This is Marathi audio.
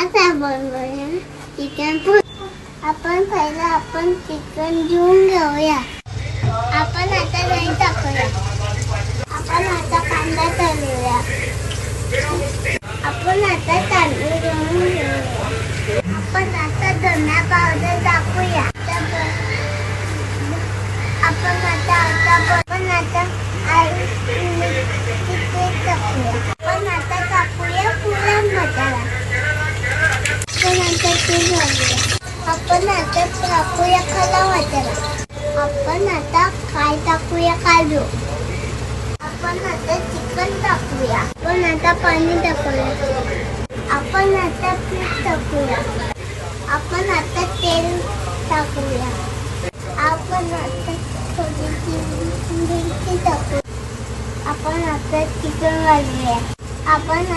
आता बनवूया चिकन पुलाव. आपण चिकन घेऊन घेऊया. आपण आता दही टाकूया. आपण आता कांदा तळूया. आपण आता तांदूळ घेऊन घेऊया. आपण आता धना पावडर टाकूया. आपण आता आपण आता टाकूया पुलाव मसाला. आपण आता टाकूया खडा मसाला. आपण आता काय टाकूया काजू. आपण आता चिकन टाकूया. आपण आता पाणी टाकूया. आपण आता पीठ टाकूया. आपण आता तेल टाकूया. आपण आता थोडीशी मिरची टाकूया. आपण आता चिकन घालूया. आपण